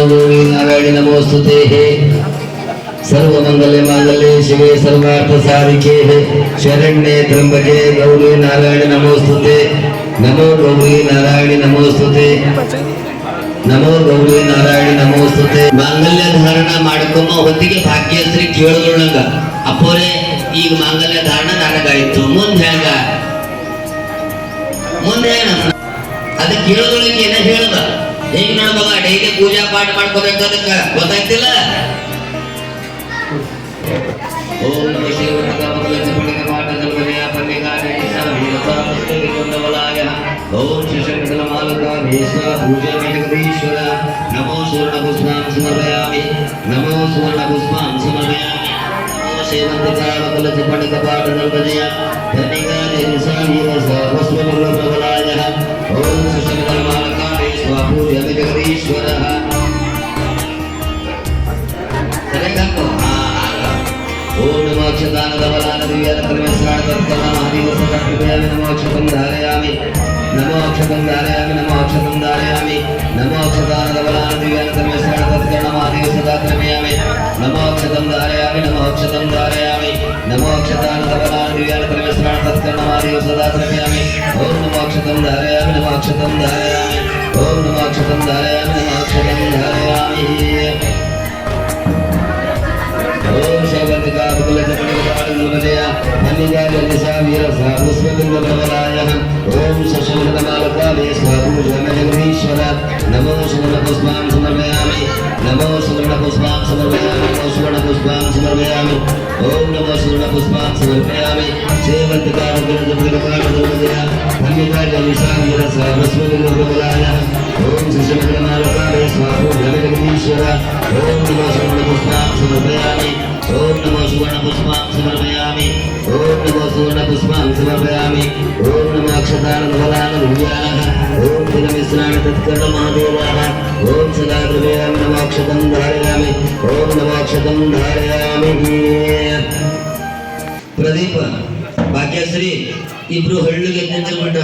नारायण नमोस्तुते सर्वमंगले मांगल्ये शिवे सर्वार्थ साधिके शरण्ये त्र्यंबके गौरी नारायण नमोस्तुते नमो गौरी नारायण नमोस्तुते नमो गौरी नारायण नमोस्तुते मांगल्य धारण ಮಾಡ್ಕೊಮ್ಮ ಹೊತ್ತಿಗೆ ಭಾಗ್ಯಶ್ರೀ ಕೇಳೋಳಂಗ ಅಪ್ಪೋರೆ ಈಗ ಮಾಂಗಲ್ಯ ಧಾರಣ ನನಗಾಯಿತು ಮುಂದೆ ಅದ ಕೇಳೋದೊಳಗೆ ಏನ ಹೇಳ್ದ ಹೇಗೆ ನೋಡ್ಬಾಗ ಡೈಲಿ ಪೂಜಾ ಪಾಠ ಮಾಡ್ಕೋಬೇಕು ಅದಕ್ಕೆ ಗೊತ್ತಾಗ್ತಿಲ್ಲ ಓಂ ನಮಃ ಓಂ ಶಿಶಂಕರ ಮಾಲಕ ಭೀಷ್ಮ ಪೂಜಾ ಜಗದೀಶ್ವರ ನಮೋ ಸುವರ್ಣ ಪುಷ್ಪಾಂ ಸಮರ್ಪಯಾಮಿ ನಮೋ ಸುವರ್ಣ ಪುಷ್ಪಾಂ ಸಮರ್ಪಯಾಮಿ ನಮೋ ಸೇವಂತಿಕಾವಕಲ ಪಂಡಿತ ಪಾಠ ನಲ್ಪಜಯ ಧನಿಗಾರಿ ಸಾವೀರ ಸರ್ವಸ್ವಮೂಲ ಪ್ರಬಲಾಯ ಓಂ ಶಿಶಂಕರ ಮಾಲಕ ಪೂಜಾ ಜಗದೀಶ್ವರ ಓಂ ನಮೋ ಅಕ್ಷತಾನದ ಬಲಾನ ದಿವ್ಯಾನ ಪರಮೇಶ್ವರಾಣ ತತ್ಕರ್ಣ ಮಹಾದೇವ ಸಕೃಪಯಾಮಿ ನಮೋ ಅಕ್ಷತಂ ಧಾರಯಾಮಿ ನಮೋ ಅಕ್ಷತಂ ಧಾರಯಾಮಿ ನಮೋ ಅಕ್ಷತಂ ಧಾರಯಾಮಿ ನಮೋ ಅಕ್ಷತಾನದ ಬಲಾನ ದಿವ್ಯಾನ ಪರಮೇಶ್ವರಾಣ ತತ್ಕರ್ಣ ಮಹಾದೇವ ಸಕೃಪಯಾಮಿ ನಮೋ ಅಕ್ಷತಂ ಧಾರಯಾಮಿ ನಮೋ ಅಕ್ಷತಂ ಧಾರಯಾಮಿ ನಮೋ ಅಕ್ಷತಾನದ ಬಲಾನ ದಿವ್ಯಾನ ಪರಮೇಶ್ವರಾಣ ತತ್ಕರ್ಣ ಮಹಾದೇವ ಸಕೃಪಯಾಮಿ ಓಂ ನಮೋ ಅಕ್ಷತಂ ಧಾರಯಾಮಿ ನಮೋ ಅಕ್ಷತಂ ಧಾರಯಾಮಿ ಓಂ ನಮೋ ಅಕ್ಷತಂ ಧಾರಯಾಮಿ ನಮೋ ಅಕ್ಷತಂ ಧಾರಯಾಮಿ ಓಂ ಶೈವಂತಿಕಾ ಬಕುಲಜ ಪಣಿಗಪಾಠ ಹನಿಗಾಲಿ ಸಾವೀರ ಪುಷ್ಪಬಿಂಬ ಪ್ರಬಲಾಯ ಓಂ ಶಶಂಕರ ಮಾಲಕ ಪೂಜಾ ಜಗದೀಶ್ವರ ನಮೋ ಸುವರ್ಣ ಪುಷ್ಪಾಂ ಸಮರ್ಪಯಾಮಿ ನಮೋ ಸುವರ್ಣ ಪುಷ್ಪಾಂ ಸಮರ್ಪಯಾಮಿ ನಮೋ ಸುವರ್ಣ ಪುಷ್ಪಾಂ ಸಮರ್ಪಯಾಮಿ ಓಂ ನಮೋ ಸುವರ್ಣ ಪುಷ್ಪಾಂ ಸಮರ್ಪಯಾಮಿ ಶೈವಂತಿಕಾ ಬಕುಲಜ ಪಣಿಗಪಾಠ ಹನಿಗಾಲಿ ಸಾವೀರ ಪುಷ್ಪಬಿಂಬ ಪ್ರಬಲಾಯ ಓಂ ಶಶಂಕರ ಮಾಲಕ ಪೂಜಾ ಜಗದೀಶ್ವರ ಓಂ ನಮೋ ಸುವರ್ಣ ಪುಷ್ಪಾಂ ಸಮರ್ಪಯಾಮಿ ಓಂ ನಮೋ ಸುವರ್ಣ ಪುಷ್ಪಾಂ ಸಮರ್ಪಯಾಮಿ ಓಂ ನಮೋ ಸುವರ್ಣ ಪುಷ್ಪಾಂ ಸಮರ್ಪಯಾಮಿ ಓಂ ನಮೋ ಅಕ್ಷತಾನಂದ ಬಲಾನ ದಿವ್ಯಾನಃ ಓಂ ದಿನಮಿಶ್ರಾಣ ತತ್ಕರ್ಣ ಮಹಾದೇವಾಃ ಓಂ ಸದಾ ದ್ರವ್ಯಾಮಿ ನಮೋ ಅಕ್ಷತಂ ಧಾರಯಾಮಿ ಓಂ ನಮೋ ಅಕ್ಷತಂ ಧಾರಯಾಮಿ ಪ್ರದೀಪ ಭಾಗ್ಯಶ್ರೀ ಇಬ್ರು ಹಳ್ಳಿಗೆ ಎದ್ದಿರ್ಬಿಟ್ಟ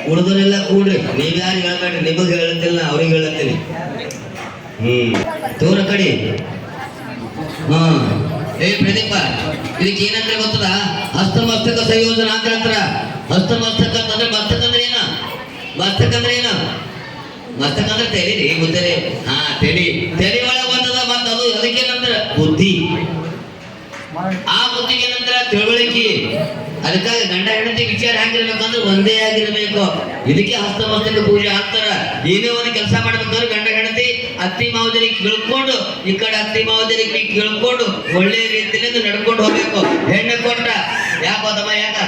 ಉಳಿದವರೆಲ್ಲ ಕೂಡ್ರಿ ನೀವ್ಯಾರು ಹೇಳ್ಬೇಡ್ರಿ ನಿಮಗೆ ಹೇಳುತ್ತಿಲ್ಲ ಅವ್ರಿಗೆ ಹೇಳುತ್ತೀನಿ ತೋರ ಕಡಿ ಏ ಪ್ರದೀಪ ಇದಕ್ಕೆ ಏನಂದ್ರೆ ಗೊತ್ತದ ಹಸ್ತಮಸ್ತಕ ಸಂಯೋಜನ ಅಂತ ಹೇಳ್ತಾರ ಹಸ್ತಮಸ್ತಕ ಅಂದ್ರೆ ಮಸ್ತಕ ಅಂದ್ರೆ ಏನ ಮಸ್ತಕ ಅಂದ್ರೆ ಏನು ಮಸ್ತಕ ಅಂದ್ರೆ ತೆಲಿ ರೀ ಗೊತ್ತರಿ ತೆಲಿ ಒಳಗೆ ಬಂದದ ಮತ್ತ ಅದು ಅದಕ್ಕೇನಂದ್ರ ಬುದ್ಧಿ ಆ ಬುದ್ಧಿಗೆ ಏನಂದ್ರ ತಿಳುವಳಿಕೆ ಅದಕ್ಕಾಗಿ ಗಂಡ ಹೆಂಡತಿ ವಿಚಾರ ಹೆಂಗಿರ್ಬೇಕಂದ್ರೆ ಒಂದೇ ಆಗಿರ್ಬೇಕು ಇದಕ್ಕೆ ಹಸ್ತಮಸ್ತಕ ಪೂಜೆ ಹಾಕ್ತಾರ ಏನೇ ಒಂದು ಕೆಲಸ ಮಾಡ್ಬೇಕಾದ್ರೆ ಗಂಡ ಹೆಂಡತಿ ಅತ್ತಿ ಮಾವದರಿಗೆ ಕೇಳ್ಕೊಂಡು ಈ ಕಡೆ ಅತ್ತಿ ಮಾವದರಿಗೆ ಕೇಳ್ಕೊಂಡು ಒಳ್ಳೆ ರೀತಿಯಿಂದ ನಡ್ಕೊಂಡು ಹೋಗ್ಬೇಕು ಹೆಣ್ಣು ಕೊಟ್ಟ ಯಾಕೋದಮ್ಮ ಯಾಕ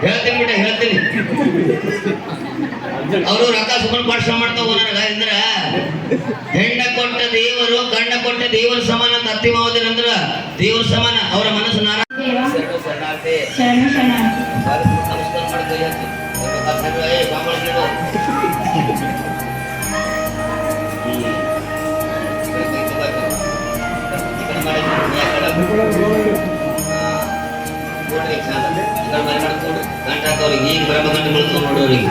ಹೇಳ್ತೀನಿ ಅವರು ರೊಕ್ಕ ಸುಮ್ಮನೆ ಪಾಠ ಮಾಡ್ತಾವ ನನಗ ಅಂದ್ರ ಹೆಣ್ಣ ಕೊಟ್ಟ ದೇವರು ಗಂಡ ಕೊಟ್ಟ ದೇವರ ಸಮಾನ ಅಂತ ಅತ್ತಿ ಮಾವದಿನ ಅಂದ್ರ ದೇವರ ಸಮಾನ ಅವರ ಮನಸ್ಸು ಈಗ ಬ್ರಹ್ಮಗಂಟೆ ಬೆಳ್ಕೊಂಡು ನೋಡೋರಿಗೆ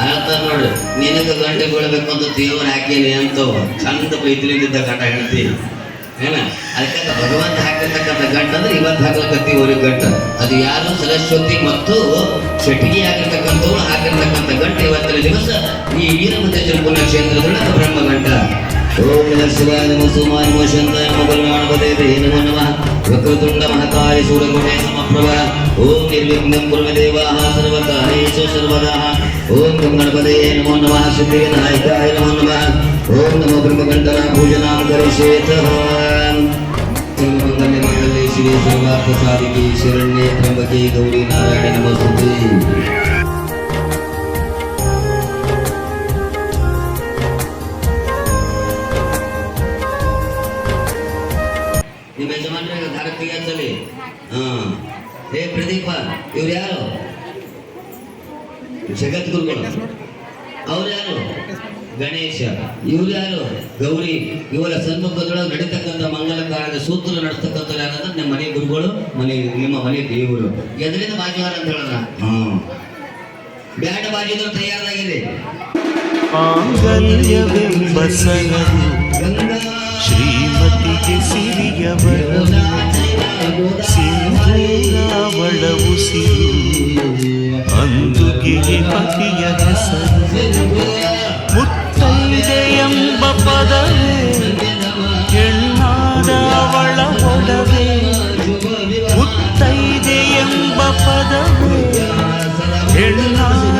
ಹೇಳ್ತಾರ ನೋಡ್ರಿ ನಿನಗೆ ಗಂಟೆ ಬೀಳ್ಬೇಕು ಅಂತ ದೇವ್ರು ಹಾಕೇನಿ ಅಂತ ಚಂದ ಬೈತಿಲಿದ್ದ ಗಂಟ ಹೇಳ್ತಿ ಏನ ಅದಕ್ಕೆ ಭಗವಂತ ಹಾಕಿರ್ತಕ್ಕಂಥ ಗಂಟ ಅಂದ್ರೆ ಇವತ್ತು ಹಾಕ್ಲಕತ್ತಿ ಅವ್ರಿಗೆ ಗಂಟ ಅದು ಯಾರು ಸರಸ್ವತಿ ಮತ್ತು ಚಟಿಗೆ ಹಾಕಿರ್ತಕ್ಕಂಥವ್ರು ಹಾಕಿರ್ತಕ್ಕಂಥ ಗಂಟ ಇವತ್ತಿನ ದಿವಸ ಈ ವೀರಭದ್ರೇಶ್ವರ ಪುಣ್ಯಕ್ಷೇತ್ರದೊಳಗೆ ಬ್ರಹ್ಮ ಗಂಟ ಓಂ ಶಿವಾಯ ನಮೋ ಸೋಮಾಯ ನಮೋ ಶಾಂತಾಯ ನಮೋ ಕಲ್ಯಾಣಪದೇ ನಮೋ ನಮಃ ವಕ್ರತುಂಡ ಮಹಾಕಾಯ ಸೂರ್ಯಕೋಟಿ ಸಮಪ್ರಭ ಓಂ ನಿರ್ವಿಘ್ನಂ ಕುರು ದೇವಾಃ ಸರ್ವಕಾರ್ಯೇಷು ಸರ್ವದಾ ಓಂ ಗಣಪದೇ ನಮೋ ನಮಃ ಸಿದ್ಧಿವಿನಾಯಕಾಯ ನಮೋ ನಮಃ ಓಂ ನಮೋ ಬ್ರಹ್ಮಕಂಠನ ಪೂಜನಾಂ ಕರಿಷ್ಯೇತಃ ಮಂಗಲ್ಯ ಮಂಗಲ್ಯ श्री सर्वार्थ साधिके शरण्ये त्र्यंबके गौरी नारायणी नमस्तुते। ನಿಮ್ಮ ಯಜಮಾನ್ರಿಗೆ ದಾರ ಕೈಯಾಚಲಿ. ಹೇ ಪ್ರದೀಪ, ಇವ್ರು ಯಾರು? ಜಗದ್ಗುರುಗಳು. ಅವ್ರು ಯಾರು? ಗಣೇಶ. ಇವ್ರು ಯಾರು? ಗೌರಿ. ಇವರ ಸನ್ಮುಖದೊಳಗೆ ನಡೀತಕ್ಕಂಥ ಮಂಗಲ ಕಾರ್ಯದ ಸೂತ್ರ ನಡೆಸ್ತಕ್ಕಂಥ ಯಾರಂದ್ರೆ ನಿಮ್ಮ ಮನೆ ಗುರುಗಳು, ನಿಮ್ಮ ಮನೆ ದೇವರು. ಎದರಿಂದ ಬಾಜಿವಾರ ಅಂತ ಹೇಳೋಣ. ಬ್ಯಾಟ ಬಾಜಿದ್ರು ತಯಾರಾಗಿದೆ. ಶ್ರೀಮತಿಗೆ ಸಿರಿಯವಳು ಸಿಂಧೂರಾವಳ ಉಸಿರು ಅಂದುಗೆ ಪತಿಯ ಹೆಸರು ಮುತ್ತೈದೆ ಎಂಬ ಪದವೇ ಹೆಣ್ಣಾದ ಅವಳ ಒಡವೆ ಮುತ್ತೈದೆ ಎಂಬ ಪದವೇ ಹೆಣ್ಣಾದ